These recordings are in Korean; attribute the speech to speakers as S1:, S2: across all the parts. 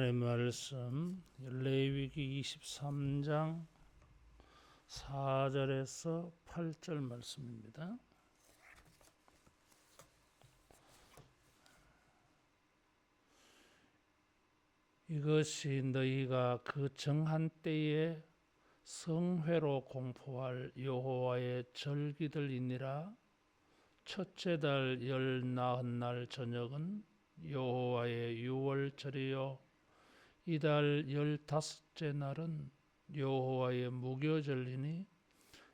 S1: 하나님의 말씀 레위기 23장 4절에서 8절 말씀입니다. 이것이 너희가 그 정한 때에 성회로 공포할 여호와의 절기들이니라. 첫째 달 열 나흔 날 저녁은 여호와의 유월절이요 이달 15째 날은 여호와의 무교절이니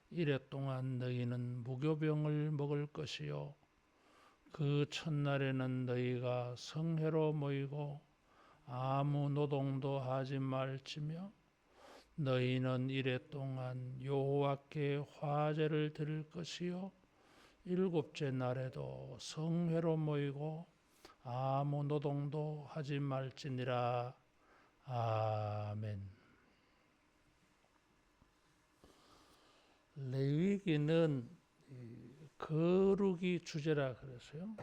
S1: 이래 동안 너희는 무교병을 먹을 것이요 그 첫날에는 너희가 성회로 모이고 아무 노동도 하지 말지며 너희는 이래 동안 여호와께 화제를 드릴 것이요 일곱째 날에도 성회로 모이고 아무 노동도 하지 말지니라. 아멘. 레위기는 거룩이 주제라 그래서요.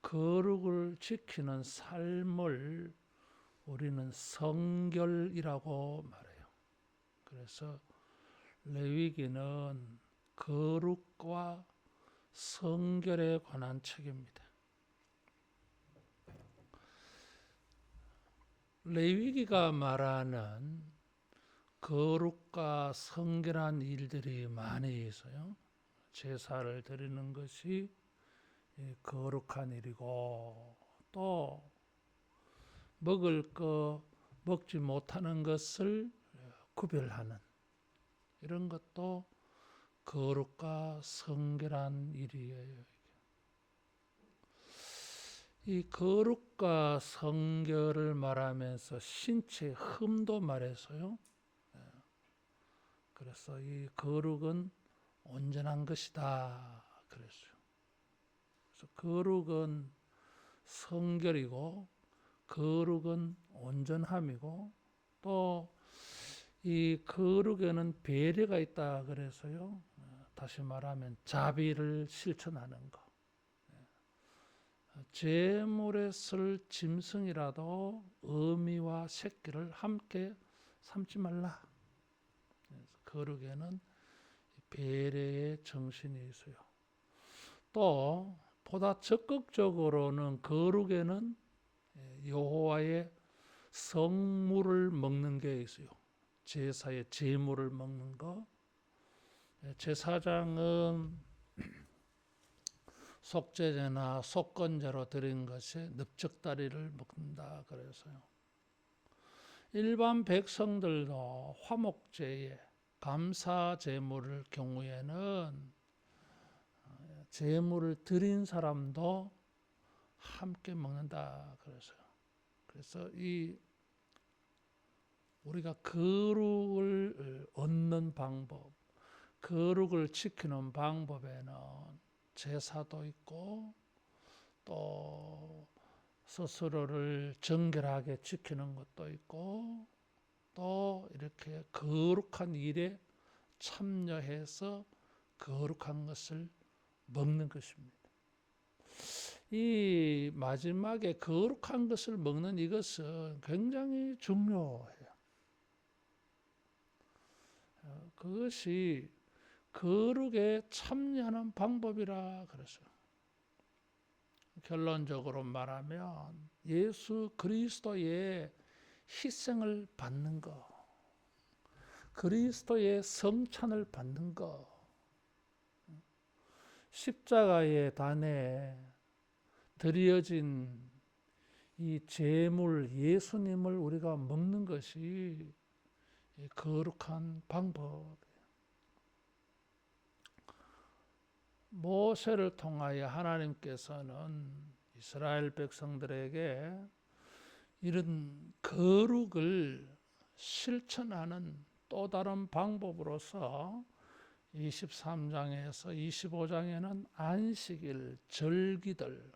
S1: 거룩을 지키는 삶을 우리는 성결이라고 말해요. 그래서 레위기는 거룩과 성결에 관한 책입니다. 레위기가 말하는 거룩과 성결한 일들이 많이 있어요. 제사를 드리는 것이 거룩한 일이고 또 먹을 거 먹지 못하는 것을 구별하는 이런 것도 거룩과 성결한 일이에요. 이 거룩과 성결을 말하면서 신체 흠도 말해서요. 그래서 이 거룩은 온전한 것이다 그랬어요. 그래서 거룩은 성결이고 거룩은 온전함이고 또 이 거룩에는 배려가 있다 그래서요. 다시 말하면 자비를 실천하는 것. 제물에 쓸 짐승이라도 어미와 새끼를 함께 삼지 말라. 거룩에는 배려의 정신이 있어요. 또 보다 적극적으로는 거룩에는 여호와의 성물을 먹는 게 있어요. 제사의 제물을 먹는 거. 제사장은 속죄제나 속건제로 드린 것에 넓적다리를 먹는다 그래서요. 일반 백성들도 화목제에 감사 제물을 경우에는 제물을 드린 사람도 함께 먹는다 그래서요. 그래서 이 우리가 거룩을 얻는 방법, 거룩을 지키는 방법에는 제사도 있고 또 스스로를 정결하게 지키는 것도 있고 또 이렇게 거룩한 일에 참여해서 거룩한 것을 먹는 것입니다. 이 마지막에 거룩한 것을 먹는 이것은 굉장히 중요해요. 그것이 거룩에 참여하는 방법이라 그랬어요. 결론적으로 말하면 예수 그리스도의 희생을 받는 것, 그리스도의 성찬을 받는 것, 십자가의 단에 드려진 이 제물 예수님을 우리가 먹는 것이 거룩한 방법이에요. 모세를 통하여 하나님께서는 이스라엘 백성들에게 이런 거룩을 실천하는 또 다른 방법으로서 23장에서 25장에는 안식일, 절기들,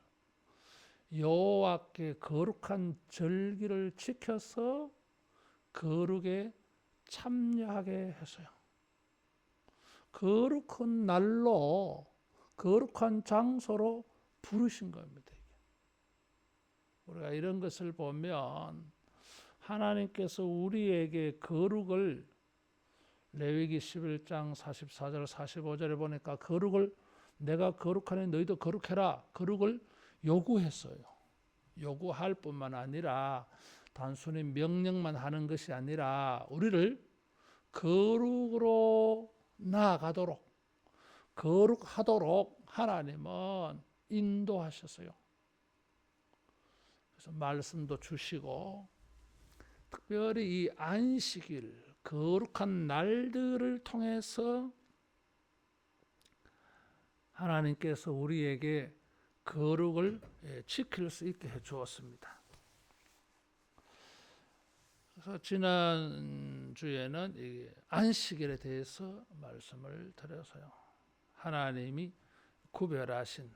S1: 여호와께 거룩한 절기를 지켜서 거룩에 참여하게 했어요. 거룩한 날로 거룩한 장소로 부르신 겁니다. 우리가 이런 것을 보면 하나님께서 우리에게 거룩을 레위기 11장 44절 45절에 보니까 거룩을 내가 거룩하니 너희도 거룩해라. 거룩을 요구했어요. 요구할 뿐만 아니라 단순히 명령만 하는 것이 아니라 우리를 거룩으로 나아가도록 거룩하도록 하나님은 인도하셨어요. 그래서 말씀도 주시고 특별히 이 안식일 거룩한 날들을 통해서 하나님께서 우리에게 거룩을 지킬 수 있게 해 주었습니다. 그래서 지난 주에는 이 안식일에 대해서 말씀을 드렸어요. 하나님이 구별하신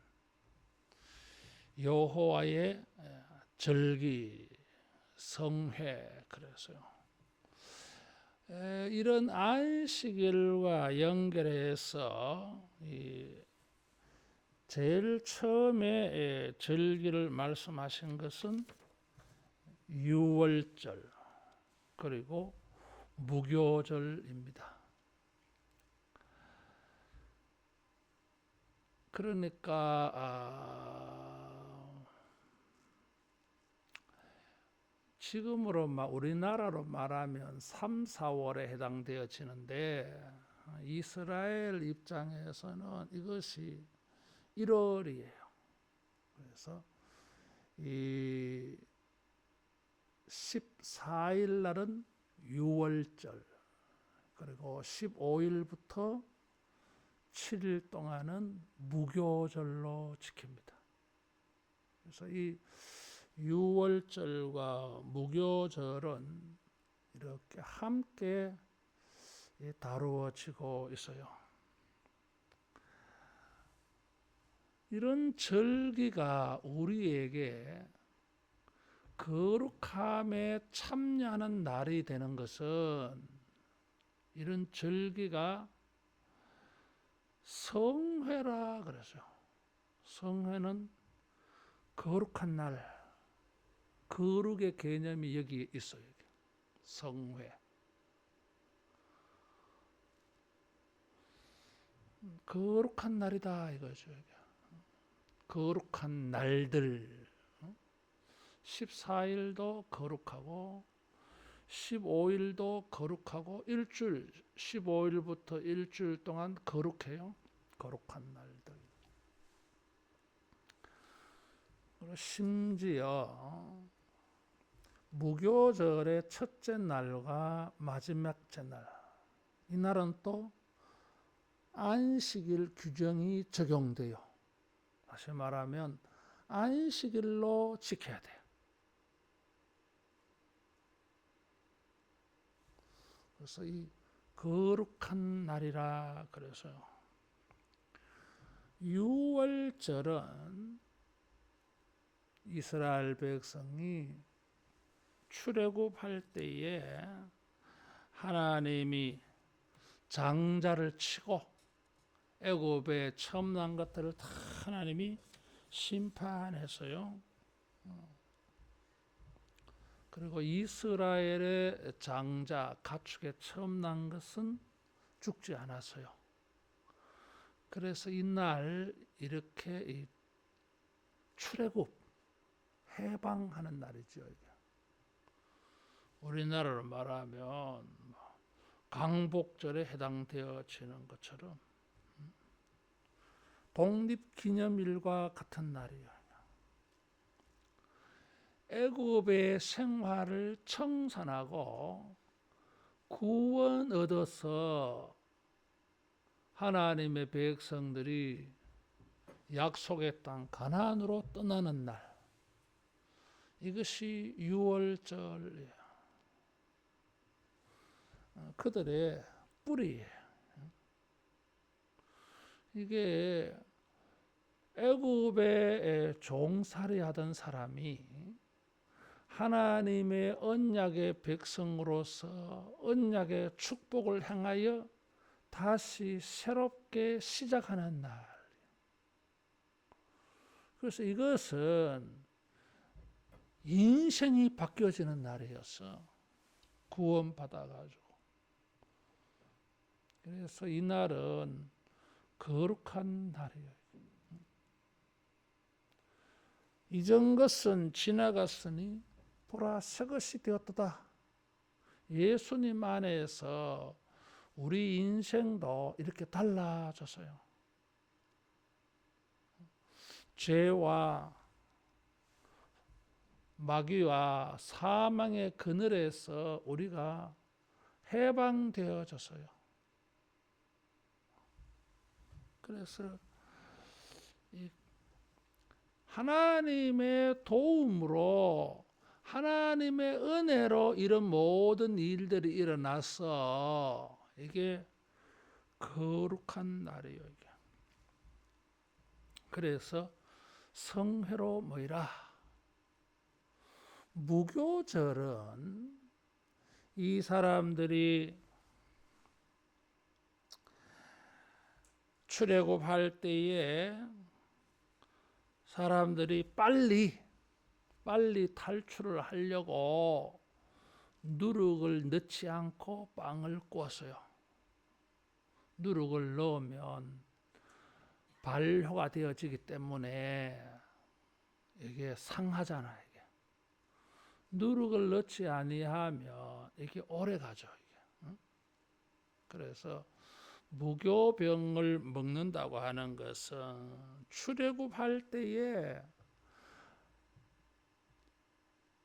S1: 여호와의 절기, 성회 그래서요. 이런 안식일과 연결해서 제일 처음에 절기를 말씀하신 것은 유월절 그리고 무교절입니다. 그러니까 지금으로 우리나라로 말하면 3, 4월에 해당되어지는데 이스라엘 입장에서는 이것이 1월이에요. 그래서 이 14일 날은 유월절 그리고 15일부터 7일 동안은 무교절로 지킵니다. 그래서 이 유월절과 무교절은 이렇게 함께 다루어지고 있어요. 이런 절기가 우리에게 거룩함에 참여하는 날이 되는 것은 이런 절기가 성회라 그러죠. 성회는 거룩한 날, 거룩의 개념이 여기 있어요. 성회. 거룩한 날이다 이거죠. 거룩한 날들. 14일도 거룩하고 15일도 거룩하고 일주일 15일부터 일주일 동안 거룩해요. 거룩한 날들. 그리고 심지어 무교절의 첫째 날과 마지막째 날, 이 날은 또 안식일 규정이 적용돼요. 다시 말하면 안식일로 지켜야 돼요. 그래서 이 거룩한 날이라 그래서요. 유월절은 이스라엘 백성이 출애굽할 때에 하나님이 장자를 치고 애굽에 처음 난 것들을 다 하나님이 심판했어요. 그리고 이스라엘의 장자 가축에 처음 난 것은 죽지 않았어요. 그래서 이날 이렇게 출애굽 해방하는 날이죠. 우리나라로 말하면 광복절에 해당되어지는 것처럼 독립기념일과 같은 날이에요. 애굽의 생활을 청산하고 구원 얻어서 하나님의 백성들이 약속의 땅 가나안으로 떠나는 날, 이것이 유월절이에요. 그들의 뿌리예요. 이게 애굽에 종살이 하던 사람이 하나님의 언약의 백성으로서 언약의 축복을 행하여 다시 새롭게 시작하는 날. 그래서 이것은 인생이 바뀌어지는 날이었어. 구원받아가지고. 그래서 이 날은 거룩한 날이에요. 이전 것은 지나갔으니 보라 새 것이 되었도다. 예수님 안에서 우리 인생도 이렇게 달라졌어요. 죄와 마귀와 사망의 그늘에서 우리가 해방되어졌어요. 그래서 이 하나님의 도움으로, 하나님의 은혜로 이런 모든 일들이 일어나서 이게 거룩한 날이에요. 이게. 그래서 성회로 모이라. 무교절은 이 사람들이 출애굽할 때에 사람들이 빨리 탈출을 하려고 누룩을 넣지 않고 빵을 구웠어요. 누룩을 넣으면 발효가 되어지기 때문에 이게 상하잖아요. 이게. 누룩을 넣지 아니하면 이게 오래 가죠. 이게. 그래서 무교병을 먹는다고 하는 것은 출애굽할 때에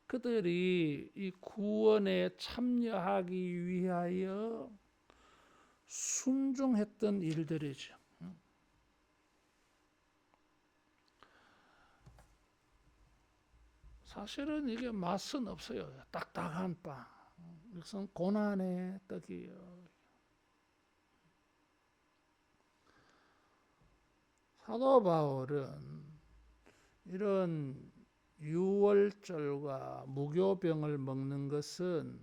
S1: 그들이 이 구원에 참여하기 위하여 순종했던 일들이죠. 사실은 이게 맛은 없어요. 딱딱한 빵. 이것은 고난의 떡이에요. 사도 바울은 이런 유월절과 무교병을 먹는 것은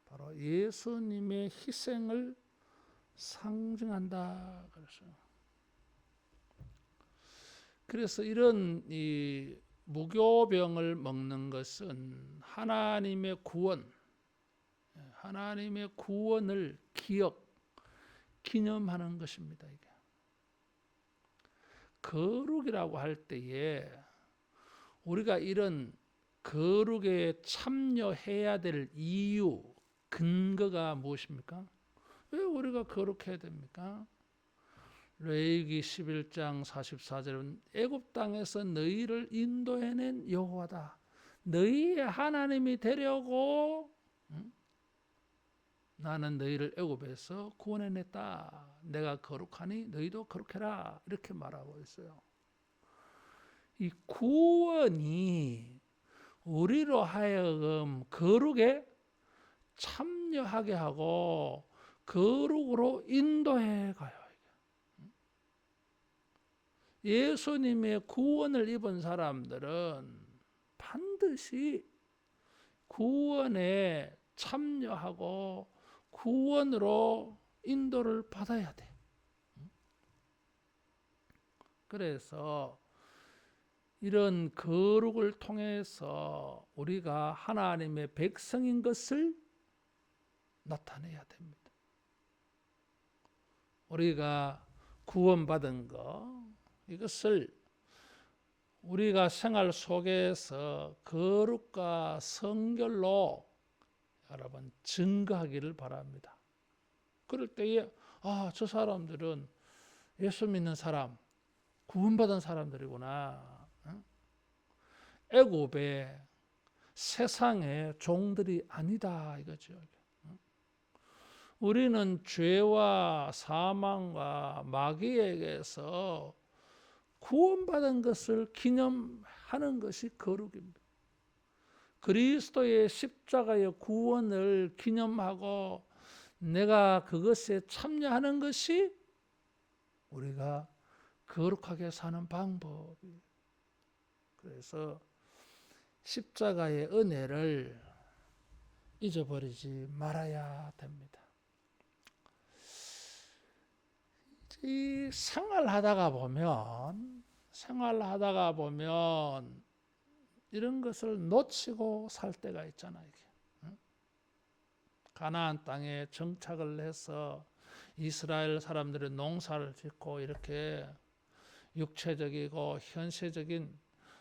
S1: 바로 예수님의 희생을 상징한다. 그래서 이런 이 무교병을 먹는 것은 하나님의 구원을 기념하는 것입니다. 이게. 거룩이라고 할 때에 우리가 이런 거룩에 참여해야 될 이유, 근거가 무엇입니까? 왜 우리가 거룩해야 됩니까? 레위기 11장 44절은 애굽 땅에서 너희를 인도해낸 여호와다. 너희의 하나님이 되려고 나는 너희를 애굽에서 구원해냈다. 내가 거룩하니 너희도 거룩해라. 이렇게 말하고 있어요. 이 구원이 우리로 하여금 거룩에 참여하게 하고 거룩으로 인도해 가요. 예수님의 구원을 입은 사람들은 반드시 구원에 참여하고 구원으로 인도를 받아야 돼. 그래서 이런 거룩을 통해서 우리가 하나님의 백성인 것을 나타내야 됩니다. 우리가 구원받은 것, 이것을 우리가 생활 속에서 거룩과 성결로 여러분 증거하기를 바랍니다. 그럴 때에 저 사람들은 예수 믿는 사람, 구원받은 사람들이구나. 애굽의 세상의 종들이 아니다 이거죠. 우리는 죄와 사망과 마귀에게서 구원받은 것을 기념하는 것이 거룩입니다. 그리스도의 십자가의 구원을 기념하고 내가 그것에 참여하는 것이 우리가 거룩하게 사는 방법이에요. 그래서 십자가의 은혜를 잊어버리지 말아야 됩니다. 이 생활하다가 보면 이런 것을 놓치고 살 때가 있잖아요. 가나안 땅에 정착을 해서 이스라엘 사람들이 농사를 짓고 이렇게 육체적이고 현세적인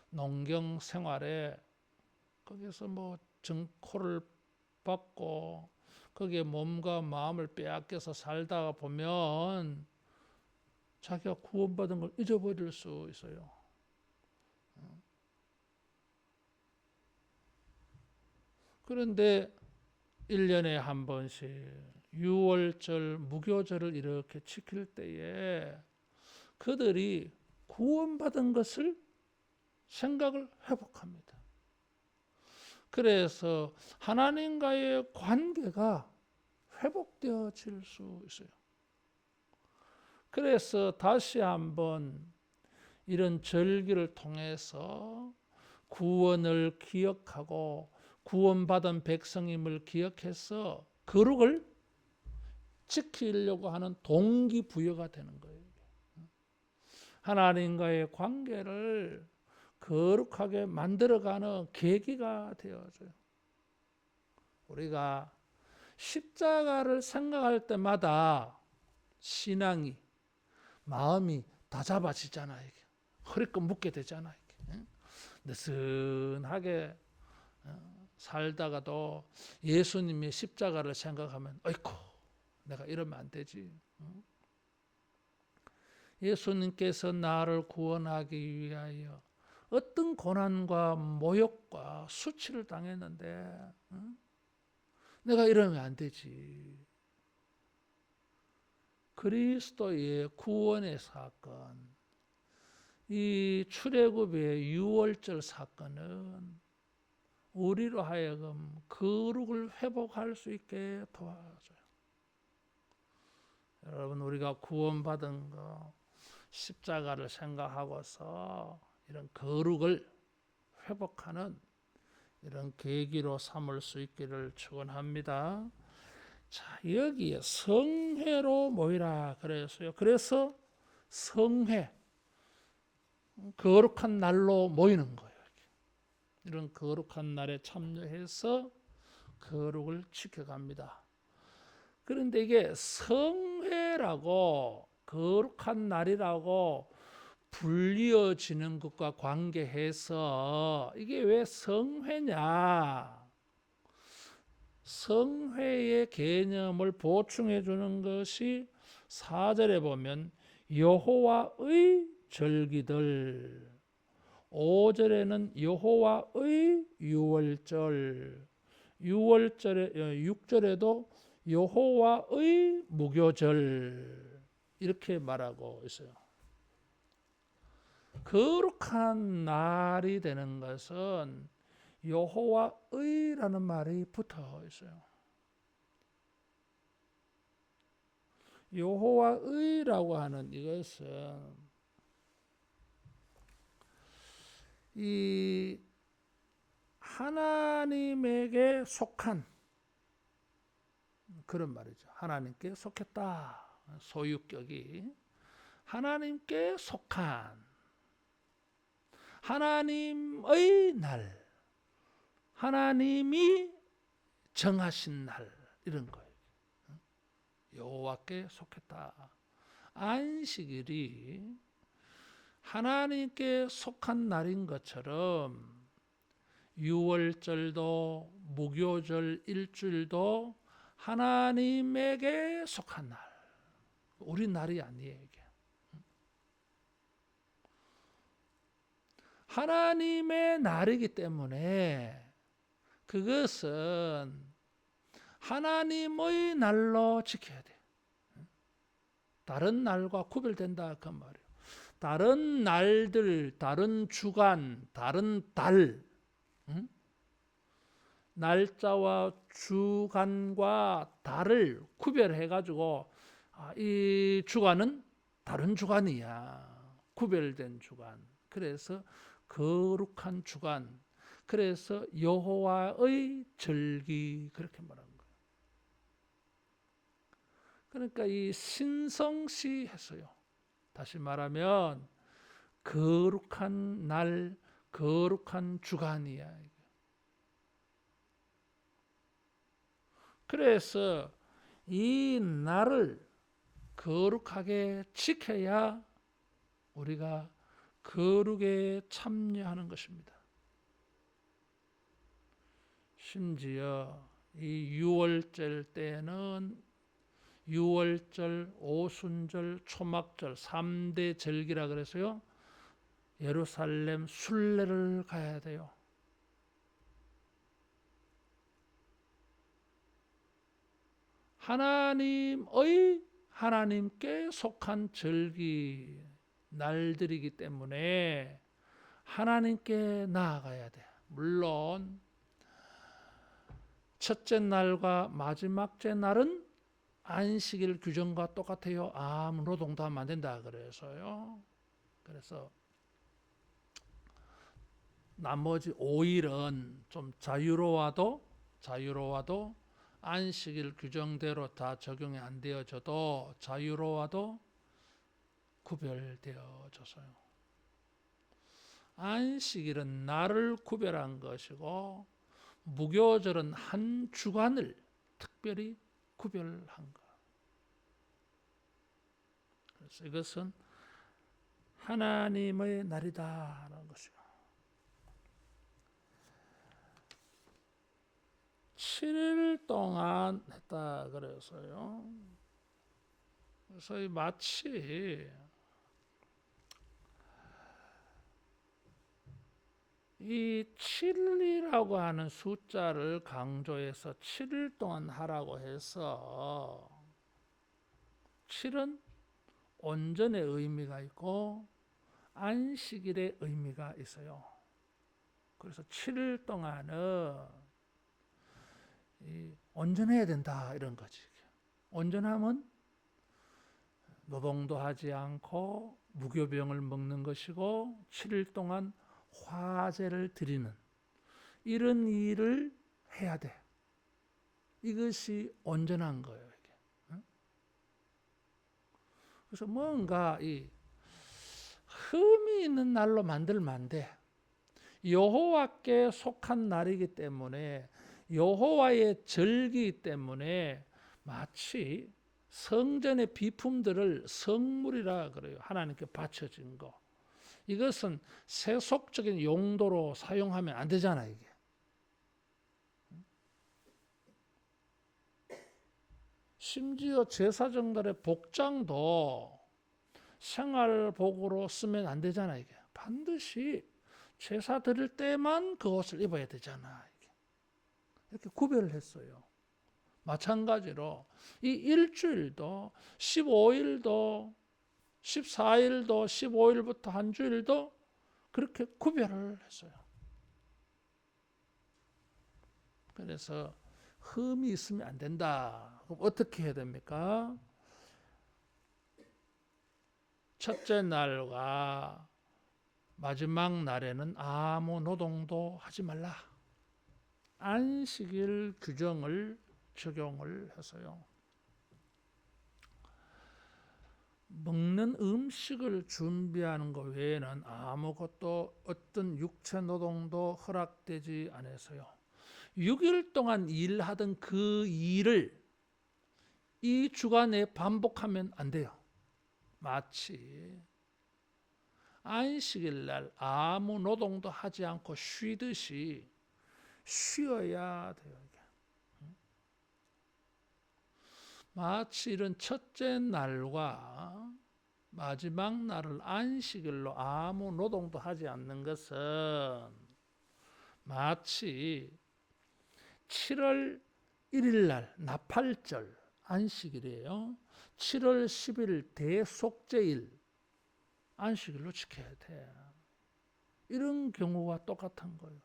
S1: 농경 생활에 거기서 뭐 정코를 받고 거기에 몸과 마음을 빼앗겨서 살다가 보면 자기가 구원받은 걸 잊어버릴 수 있어요. 그런데 1년에 한 번씩 유월절, 무교절을 이렇게 지킬 때에 그들이 구원받은 것을 생각을 회복합니다. 그래서 하나님과의 관계가 회복되어질 수 있어요. 그래서 다시 한번 이런 절기를 통해서 구원을 기억하고 구원받은 백성임을 기억해서 거룩을 지키려고 하는 동기부여가 되는 거예요. 하나님과의 관계를 거룩하게 만들어가는 계기가 되어져요. 우리가 십자가를 생각할 때마다 신앙이, 마음이 다 잡아지잖아요. 허리끈 묶게 되잖아요. 느슨하게 살다가도 예수님의 십자가를 생각하면 어이쿠 내가 이러면 안 되지. 예수님께서 나를 구원하기 위하여 어떤 고난과 모욕과 수치를 당했는데 내가 이러면 안 되지. 그리스도의 구원의 사건, 이 출애굽의 유월절 사건은 우리로 하여금 거룩을 회복할 수 있게 도와줘요. 여러분, 우리가 구원받은 거 십자가를 생각하고서 이런 거룩을 회복하는 이런 계기로 삼을 수 있기를 축원합니다. 자, 여기에 성회로 모이라 그랬어요. 그래서 성회, 거룩한 날로 모이는 거예요. 이런 거룩한 날에 참여해서 거룩을 지켜갑니다. 그런데 이게 성회라고 거룩한 날이라고 불리어지는 것과 관계해서 이게 왜 성회냐? 성회의 개념을 보충해 주는 것이 4절에 보면 여호와의 절기들, 5절에는 여호와의 유월절, 6절에도 여호와의 무교절 이렇게 말하고 있어요. 거룩한 날이 되는 것은 여호와의라는 말이 붙어 있어요. 여호와의라고 하는 이것은 이 하나님에게 속한 그런 말이죠. 하나님께 속했다. 소유격이 하나님께 속한 하나님의 날, 하나님이 정하신 날 이런 거예요. 여호와께 속했다. 안식일이 하나님께 속한 날인 것처럼 유월절도 무교절 일주일도 하나님에게 속한 날. 우리 날이 아니에요. 이게. 하나님의 날이기 때문에 그것은 하나님의 날로 지켜야 돼. 다른 날과 구별된다 그 말이에요. 다른 날들, 다른 주간, 다른 달, 날짜와 주간과 달을 구별해 가지고 이 주간은 다른 주간이야. 구별된 주간. 그래서 거룩한 주간. 그래서 여호와의 절기 그렇게 말한 거예요. 그러니까 이 신성시 했어요. 다시 말하면 거룩한 날, 거룩한 주간이야. 그래서 이 날을 거룩하게 지켜야 우리가 거룩에 참여하는 것입니다. 심지어 이 유월절 때는 유월절, 오순절, 초막절 3대 절기라 그래서요. 예루살렘 순례를 가야 돼요. 하나님께 속한 절기 날들이기 때문에 하나님께 나아가야 돼. 물론 첫째 날과 마지막째 날은 안식일 규정과 똑같아요. 아무 노동도 하면 안 된다 그래서요. 그래서 나머지 5일은 좀 자유로워도 안식일 규정대로 다 적용이 안 되어져도 자유로워도 구별되어져서요. 안식일은 날을 구별한 것이고 무교절은 한 주간을 특별히 구별한 것. 그래서 이것은 하나님의 날이다라는 것이요. 7일 동안 했다 그래서요. 그래서 마치 이 7이라고 하는 숫자를 강조해서 7일 동안 하라고 해서 7은 온전의 의미가 있고 안식일의 의미가 있어요. 그래서 7일 동안은 온전해야 된다 이런 거지. 온전함은 노동도 하지 않고 무교병을 먹는 것이고 7일 동안 화제를 드리는 이런 일을 해야 돼. 이것이 온전한 거예요. 이게. 그래서 뭔가 이 흠이 있는 날로 만들면 안 돼. 여호와께 속한 날이기 때문에 여호와의 절기이기 때문에 마치 성전의 비품들을 성물이라 그래요. 하나님께 바쳐진 거. 이것은 세속적인 용도로 사용하면 안 되잖아 이게. 심지어 제사장들의 복장도 생활복으로 쓰면 안 되잖아 이게. 반드시 제사 드릴 때만 그 옷을 입어야 되잖아 이게. 이렇게 구별을 했어요. 마찬가지로 이 일주일도 15일도 14일도 15일부터 한 주일도 그렇게 구별을 했어요. 그래서 흠이 있으면 안 된다. 그럼 어떻게 해야 됩니까? 첫째 날과 마지막 날에는 아무 노동도 하지 말라. 안식일 규정을 적용을 해서요. 먹는 음식을 준비하는 것 외에는 아무것도 어떤 육체 노동도 허락되지 않아서요. 6일 동안 일하던 그 일을 이 주간에 반복하면 안 돼요. 마치 안식일 날 아무 노동도 하지 않고 쉬듯이 쉬어야 돼요. 마치 이런 첫째 날과 마지막 날을 안식일로 아무 노동도 하지 않는 것은 마치 7월 1일 날 나팔절 안식일이에요. 7월 10일 대속죄일 안식일로 지켜야 돼. 이런 경우가 똑같은 거예요.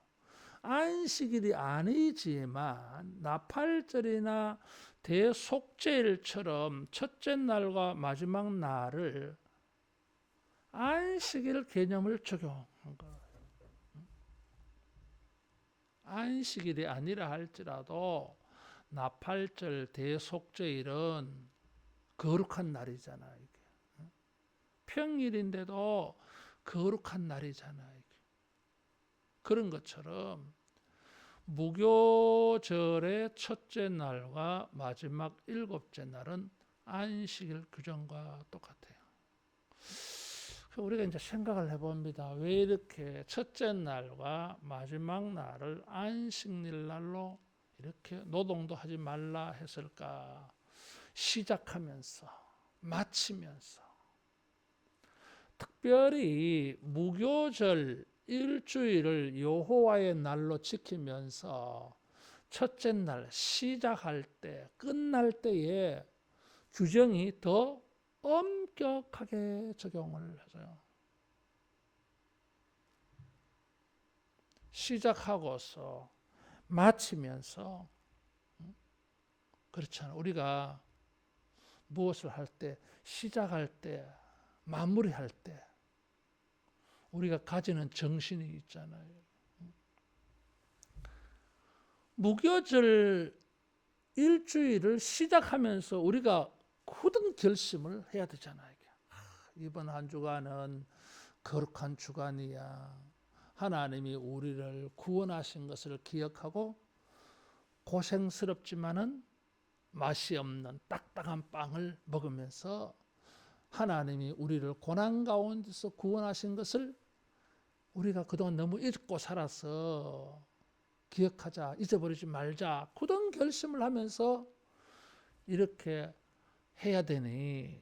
S1: 안식일이 아니지만 나팔절이나 대속죄일처럼 첫째 날과 마지막 날을 안식일 개념을 적용한 거예요. 안식일이 아니라 할지라도 나팔절, 대속죄일은 거룩한 날이잖아요. 이게. 평일인데도 거룩한 날이잖아요. 이게. 그런 것처럼 무교절의 첫째 날과 마지막 일곱째 날은 안식일 규정과 똑같아요. 우리가 이제 생각을 해봅니다. 왜 이렇게 첫째 날과 마지막 날을 안식일 날로 이렇게 노동도 하지 말라 했을까? 시작하면서 마치면서 특별히 무교절 일주일을 여호와의 날로 지키면서 첫째 날 시작할 때 끝날 때에 규정이 더 엄격하게 적용을 해서요. 시작하고서 마치면서 그렇잖아. 우리가 무엇을 할 때 시작할 때 마무리할 때 우리가 가지는 정신이 있잖아요. 무교절 일주일을 시작하면서 우리가 굳은 결심을 해야 되잖아요. 이번 한 주간은 거룩한 주간이야. 하나님이 우리를 구원하신 것을 기억하고 고생스럽지만은 맛이 없는 딱딱한 빵을 먹으면서 하나님이 우리를 고난 가운데서 구원하신 것을 우리가 그동안 너무 잊고 살아서 기억하자, 잊어버리지 말자, 굳은 결심을 하면서 이렇게 해야 되니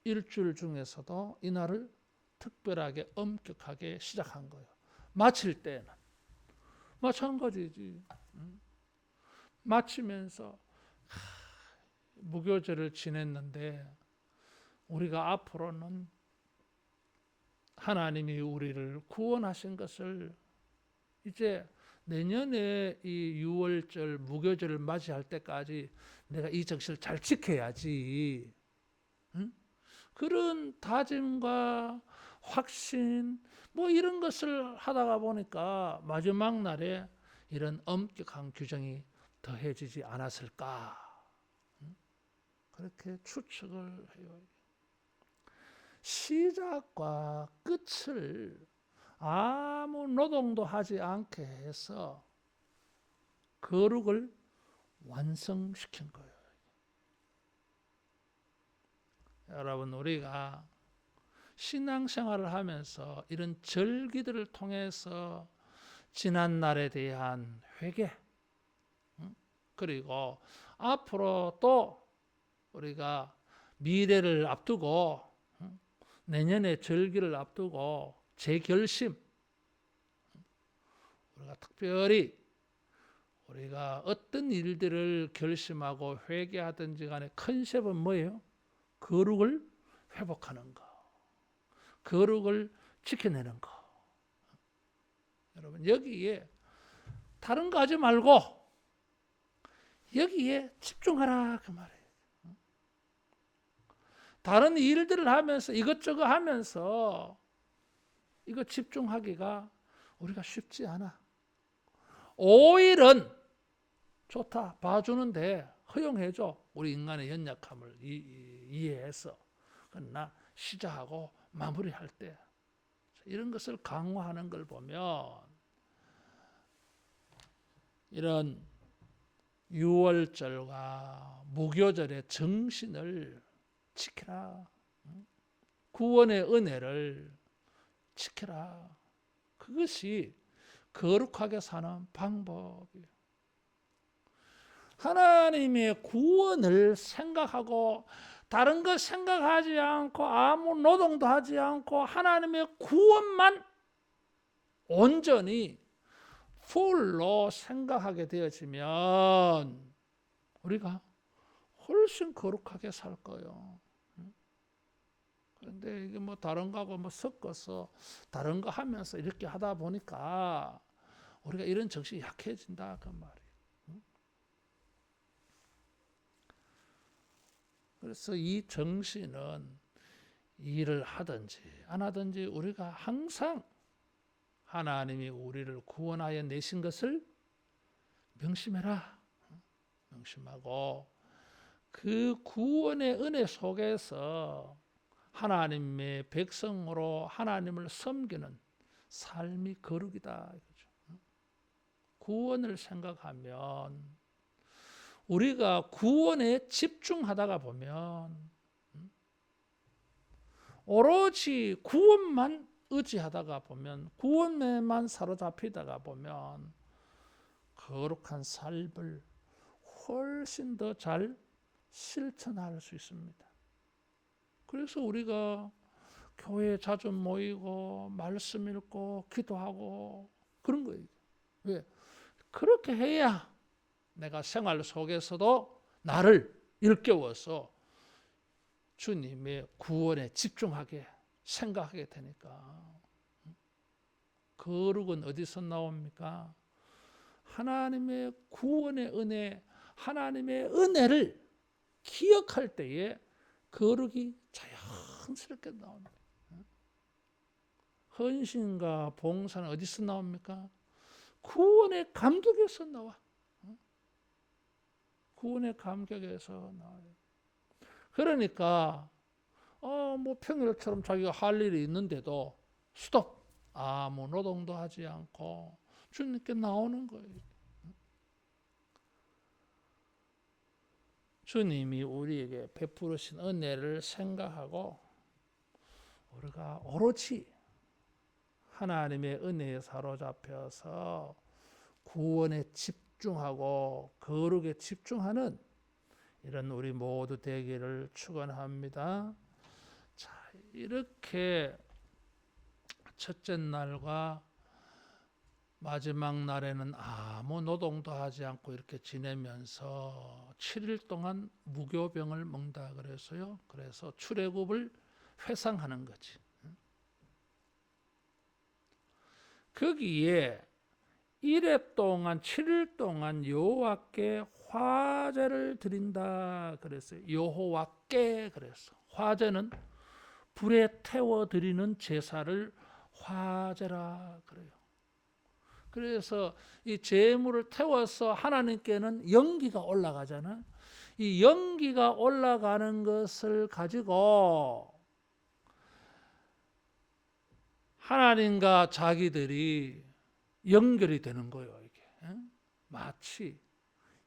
S1: 일주일 중에서도 이날을 특별하게 엄격하게 시작한 거예요. 마칠 때는 마찬가지지. 마치면서 무교절을 지냈는데 우리가 앞으로는 하나님이 우리를 구원하신 것을 이제 내년에 이 6월절 무교절을 맞이할 때까지 내가 이 정신을 잘 지켜야지. 응? 그런 다짐과 확신 뭐 이런 것을 하다가 보니까 마지막 날에 이런 엄격한 규정이 더해지지 않았을까. 그렇게 추측을 해요. 시작과 끝을 아무 노동도 하지 않게 해서 거룩을 완성시킨 거예요. 여러분, 우리가 신앙생활을 하면서 이런 절기들을 통해서 지난 날에 대한 회개, 그리고 앞으로 또 우리가 미래를 앞두고 내년에 절기를 앞두고 재결심, 우리가 특별히 우리가 어떤 일들을 결심하고 회개하든지 간에 컨셉은 뭐예요? 거룩을 회복하는 거, 거룩을 지켜내는 거. 여러분, 여기에 다른 거 하지 말고 여기에 집중하라 그 말이에요. 다른 일들을 하면서 이것저것 하면서 이거 집중하기가 우리가 쉽지 않아. 오일은 좋다, 봐주는데 허용해줘. 우리 인간의 연약함을 이해해서. 그러나 시작하고 마무리할 때 이런 것을 강화하는 걸 보면 이런 6월절과 무교절의 정신을 지켜라. 구원의 은혜를 지켜라. 그것이 거룩하게 사는 방법이에요. 하나님의 구원을 생각하고 다른 것 생각하지 않고 아무 노동도 하지 않고 하나님의 구원만 온전히 풀로 생각하게 되어지면 우리가 훨씬 거룩하게 살 거예요. 그런데 이게 뭐 다른 거하고 뭐 섞어서 다른 거 하면서 이렇게 하다 보니까 우리가 이런 정신이 약해진다 그 말이에요. 그래서 이 정신은 일을 하든지 안 하든지 우리가 항상 하나님이 우리를 구원하여 내신 것을 명심해라. 명심하고 그 구원의 은혜 속에서 하나님의 백성으로 하나님을 섬기는 삶이 거룩이다. 이거죠. 구원을 생각하면 우리가 구원에 집중하다가 보면 오로지 구원만 의지하다가 보면 구원에만 사로잡히다가 보면 거룩한 삶을 훨씬 더 잘 실천할 수 있습니다. 그래서 우리가 교회에 자주 모이고 말씀 읽고 기도하고 그런 거예요. 왜? 그렇게 해야 내가 생활 속에서도 나를 일깨워서 주님의 구원에 집중하게 생각하게 되니까. 거룩은 어디서 나옵니까? 하나님의 구원의 은혜, 하나님의 은혜를 기억할 때에 거룩이 자연스럽게 나옵니다. 헌신과 봉사는 어디서 나옵니까? 구원의 감격에서 나와. 구원의 감격에서 나와요. 그러니까 뭐 평일처럼 자기가 할 일이 있는데도 스톱, 아무 노동도 하지 않고 주님께 나오는 거예요. 주님이 우리에게 베푸르신 은혜를 생각하고 우리가 오로지 하나님의 은혜에 사로잡혀서 구원에 집중하고 거룩에 집중하는 이런 우리 모두 되기를 축원합니다. 자, 이렇게 첫째 날과 마지막 날에는 아무 노동도 하지 않고 이렇게 지내면서 7일 동안 무교병을 먹다 그래서요. 그래서 출애굽을 회상하는 거지. 거기에 1회 동안 7일 동안 여호와께 화제를 드린다 그랬어요. 여호와께 그랬어. 화제는 불에 태워 드리는 제사를 화제라 그래요. 그래서 이 제물을 태워서 하나님께는 연기가 올라가잖아. 이 연기가 올라가는 것을 가지고 하나님과 자기들이 연결이 되는 거예요. 이게 마치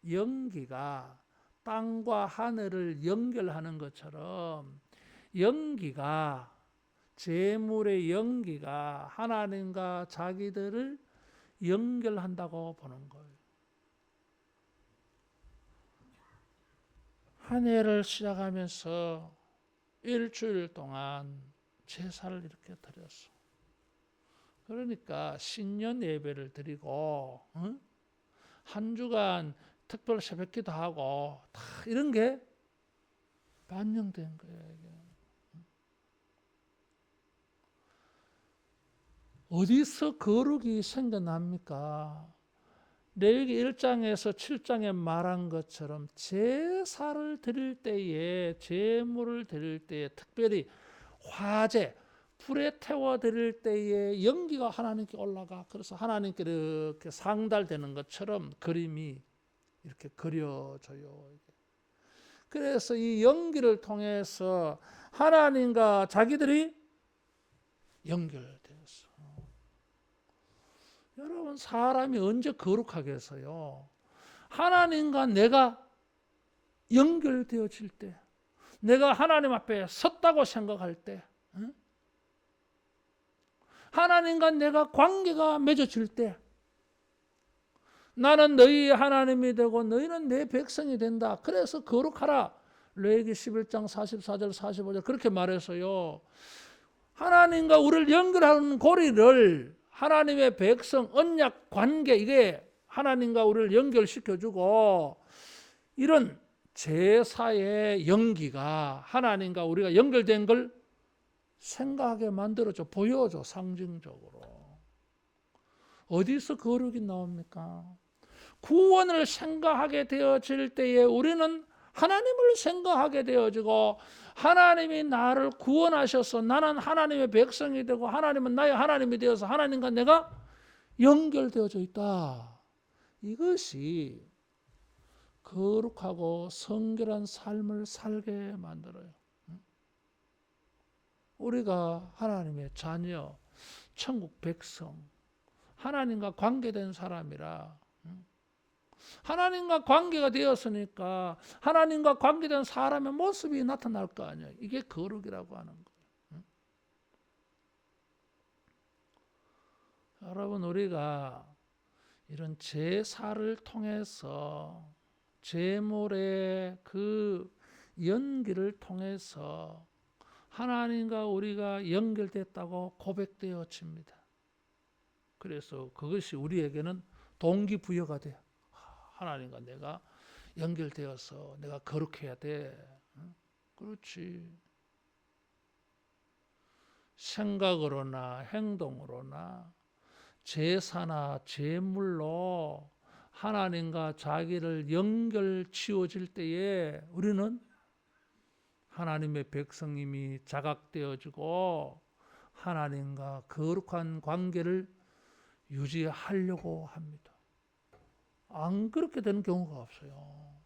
S1: 연기가 땅과 하늘을 연결하는 것처럼 연기가 제물의 연기가 하나님과 자기들을 연결한다고 보는 거예요. 한 해를 시작하면서 일주일 동안 제사를 이렇게 드렸어. 그러니까 신년 예배를 드리고 한 주간 특별 새벽기도 하고 다 이런 게 반영된 거예요. 이게. 어디서 거룩이 생겨납니까? 레위기 1장에서 7장에 말한 것처럼 제사를 드릴 때에 제물을 드릴 때에 특별히 화제 불에 태워 드릴 때에 연기가 하나님께 올라가. 그래서 하나님께 이렇게 상달되는 것처럼 그림이 이렇게 그려져요. 그래서 이 연기를 통해서 하나님과 자기들이 연결되었어. 여러분, 사람이 언제 거룩하겠어요? 하나님과 내가 연결되어질 때, 내가 하나님 앞에 섰다고 생각할 때, 하나님과 내가 관계가 맺어질 때, 나는 너희의 하나님이 되고 너희는 내 백성이 된다. 그래서 거룩하라. 레위기 11장 44절 45절 그렇게 말해서요. 하나님과 우리를 연결하는 고리를 하나님의 백성 언약 관계 이게 하나님과 우리를 연결시켜주고 이런 제사의 연기가 하나님과 우리가 연결된 걸 생각하게 만들어줘. 보여줘. 상징적으로. 어디서 거룩이 나옵니까? 구원을 생각하게 되어질 때에 우리는 하나님을 생각하게 되어지고 하나님이 나를 구원하셔서 나는 하나님의 백성이 되고 하나님은 나의 하나님이 되어서 하나님과 내가 연결되어져 있다. 이것이 거룩하고 성결한 삶을 살게 만들어요. 우리가 하나님의 자녀, 천국 백성, 하나님과 관계된 사람이라, 하나님과 관계가 되었으니까 하나님과 관계된 사람의 모습이 나타날 거 아니야. 이게 거룩이라고 하는 거예요. 여러분, 우리가 이런 제사를 통해서 제물의 그 연기를 통해서 하나님과 우리가 연결됐다고 고백되어집니다. 그래서 그것이 우리에게는 동기부여가 돼요. 하나님과 내가 연결되어서 내가 거룩해야 돼. 그렇지. 생각으로나 행동으로나 제사나 제물로 하나님과 자기를 연결 지어질 때에 우리는 하나님의 백성임이 자각되어지고 하나님과 거룩한 관계를 유지하려고 합니다. 안 그렇게 되는 경우가 없어요.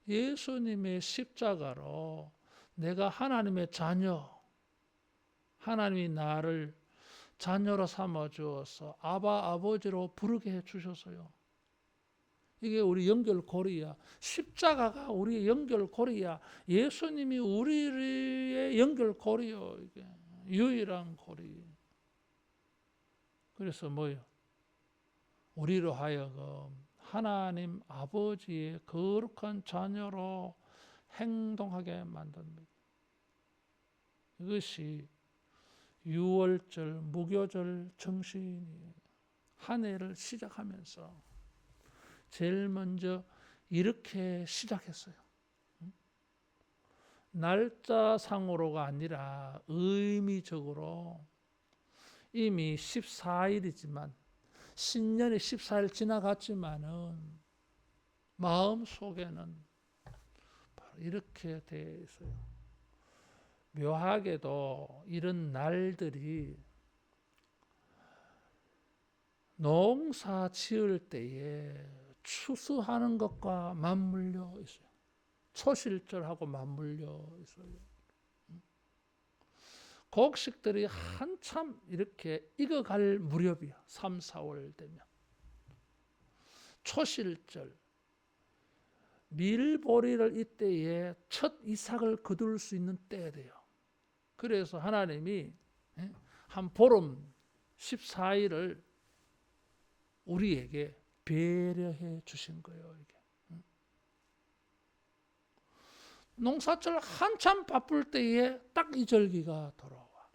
S1: 예수님의 십자가로 내가 하나님의 자녀, 하나님이 나를 자녀로 삼아 주어서 아바 아버지로 부르게 해 주셨어요. 이게 우리 연결고리야. 십자가가 우리의 연결고리야. 예수님이 우리의 연결고리요. 이게 유일한 고리. 그래서 뭐요? 우리로 하여금 하나님 아버지의 거룩한 자녀로 행동하게 만듭니다. 이것이 유월절, 무교절 정신이에요. 한 해를 시작하면서 제일 먼저 이렇게 시작했어요. 날짜상으로가 아니라 의미적으로 이미 14일이지만 신년이 14일 지나갔지만은 마음 속에는 바로 이렇게 되어 있어요. 묘하게도 이런 날들이 농사 지을 때에 추수하는 것과 맞물려 있어요. 초실절하고 맞물려 있어요. 곡식들이 한참 이렇게 익어갈 무렵이야. 3, 4월 되면. 초실절. 밀보리를 이때에 첫 이삭을 거둘 수 있는 때가 돼요. 그래서 하나님이 한 보름 14일을 우리에게 배려해 주신 거예요. 이게. 농사철 한참 바쁠 때에 딱 이 절기가 돌아와.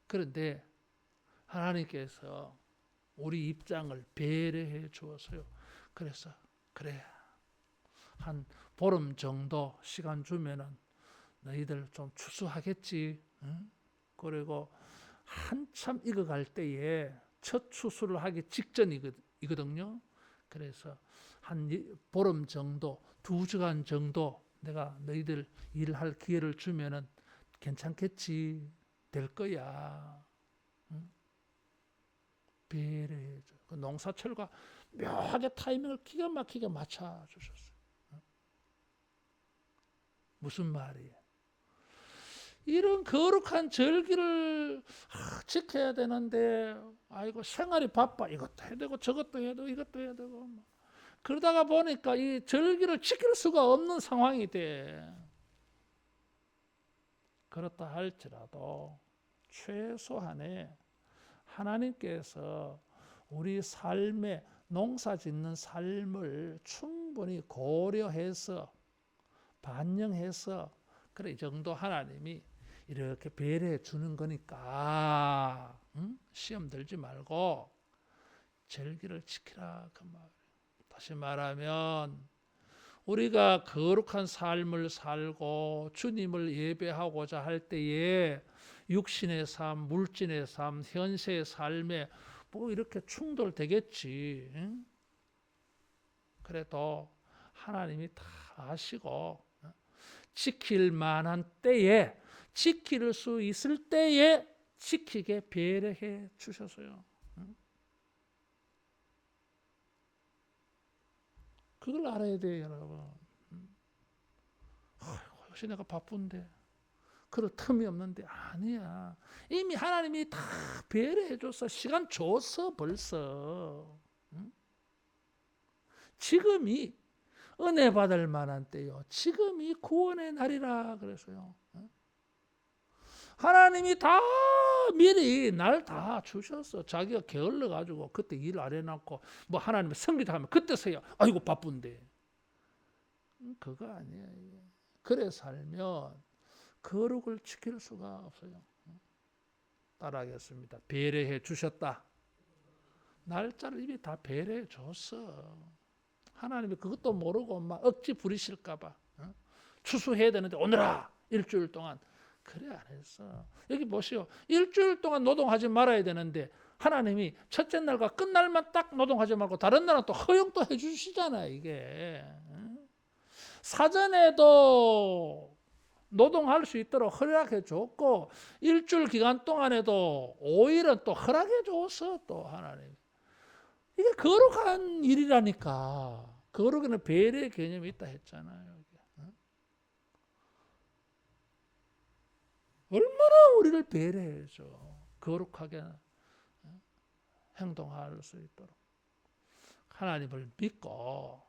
S1: 그런데 하나님께서 우리 입장을 배려해 주었어요. 그래서 그래, 한 보름 정도 시간 주면은 너희들 좀 추수하겠지. 응? 그리고 한참 익어갈 때에 첫 추수를 하기 직전이거든요. 그래서 한 보름 정도, 2주간 정도 내가 너희들 일할 기회를 주면은 괜찮겠지, 될 거야. 응? 배려해줘. 그 농사철과 묘하게 타이밍을 기가 막히게 맞춰 주셨어요. 응? 무슨 말이에요? 이런 거룩한 절기를 지켜야 되는데, 아이고 생활이 바빠. 이것도 해야 되고 저것도 해야 되고 이것도 해야 되고. 그러다가 보니까 이 절기를 지킬 수가 없는 상황이 돼. 그렇다 할지라도 최소한의 하나님께서 우리 삶에 농사 짓는 삶을 충분히 고려해서 반영해서 그래, 이 정도 하나님이 이렇게 배려해 주는 거니까 시험 들지 말고 절기를 지키라 그 말. 다시 말하면 우리가 거룩한 삶을 살고 주님을 예배하고자 할 때에 육신의 삶, 물질의 삶, 현세의 삶에 뭐 이렇게 충돌되겠지. 그래도 하나님이 다 아시고 지킬 만한 때에, 지킬 수 있을 때에 지키게 배려해 주셨어요. 그걸 알아야 돼요, 여러분. 역시 내가 바쁜데 그럴 틈이 없는데 아니야. 이미 하나님이 다 배려해줘서 시간 줬어 벌써. 응? 지금이 은혜 받을 만한 때요. 지금이 구원의 날이라 그랬어요. 응? 하나님이 다 미리 날 다 주셨어. 자기가 게을러 가지고 그때 일 안 해놓고 뭐 하나님의 성기다 하면 그때서야 아이고 바쁜데. 그거 아니에요. 그래 살면 거룩을 지킬 수가 없어요. 따라하겠습니다. 배려해 주셨다. 날짜를 이미 다 배려해 줬어. 하나님이 그것도 모르고 막 억지 부리실까 봐. 추수해야 되는데 오늘아 일주일 동안 그래 안 했어. 여기 보시오. 일주일 동안 노동하지 말아야 되는데 하나님이 첫째 날과 끝날만 딱 노동하지 말고 다른 날은 또 허용도 해주시잖아 이게. 사전에도 노동할 수 있도록 허락해 줬고 일주일 기간 동안에도 5일은 또 허락해 줬어 또 하나님. 이게 거룩한 일이라니까. 거룩에는 배려의 개념이 있다 했잖아요. 얼마나 우리를 배려해줘. 거룩하게 행동할 수 있도록. 하나님을 믿고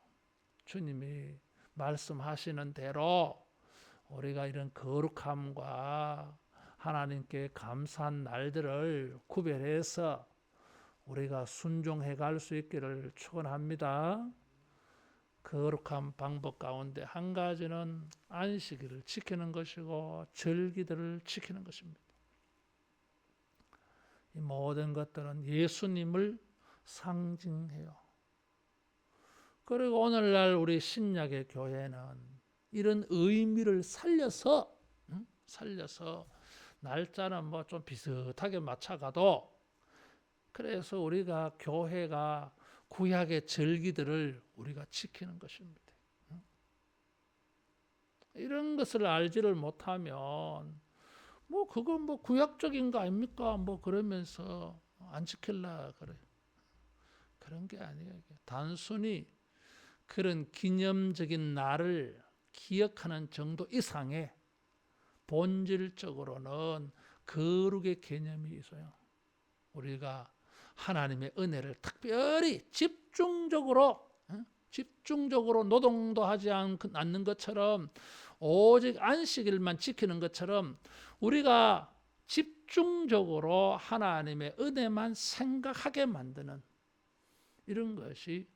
S1: 주님이 말씀하시는 대로 우리가 이런 거룩함과 하나님께 감사한 날들을 구별해서 우리가 순종해 갈 수 있기를 축원합니다. 거룩한 방법 가운데 한 가지는 안식일을 지키는 것이고 절기들을 지키는 것입니다. 이 모든 것들은 예수님을 상징해요. 그리고 오늘날 우리 신약의 교회는 이런 의미를 살려서 날짜는 뭐 좀 비슷하게 맞춰가도 그래서 우리가 교회가 구약의 절기들을 우리가 지키는 것입니다. 이런 것을 알지를 못하면 뭐 그건 뭐 구약적인 거 아닙니까? 뭐 그러면서 안 지킬라 그래. 그런 게 아니에요. 단순히 그런 기념적인 날을 기억하는 정도 이상의 본질적으로는 거룩의 개념이 있어요. 우리가 하나님의 은혜를 특별히 집중적으로 노동도 하지 않는 것처럼 오직 안식일만 지키는 것처럼 우리가 집중적으로 하나님의 은혜만 생각하게 만드는 이런 것이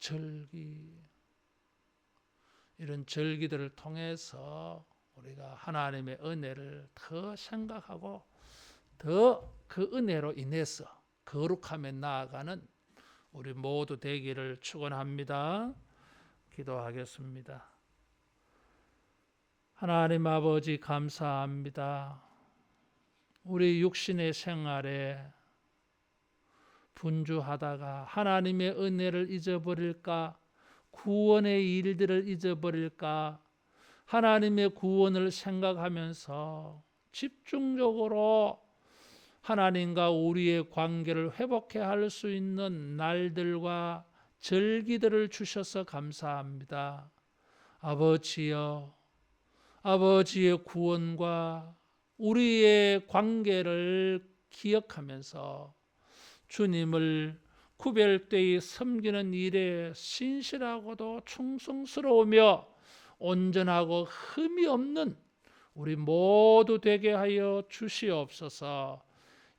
S1: 절기. 이런 절기들을 통해서 우리가 하나님의 은혜를 더 생각하고 더 그 은혜로 인해서 거룩함에 나아가는 우리 모두 되기를 축원합니다. 기도하겠습니다. 하나님 아버지 감사합니다. 우리 육신의 생활에 분주하다가 하나님의 은혜를 잊어버릴까, 구원의 일들을 잊어버릴까, 하나님의 구원을 생각하면서 집중적으로 하나님과 우리의 관계를 회복해 할 수 있는 날들과 절기들을 주셔서 감사합니다. 아버지여, 아버지의 구원과 우리의 관계를 기억하면서 주님을 구별되이 섬기는 일에 신실하고도 충성스러우며 온전하고 흠이 없는 우리 모두 되게 하여 주시옵소서.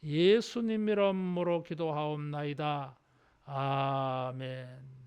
S1: 예수님 이름으로 기도하옵나이다. 아멘.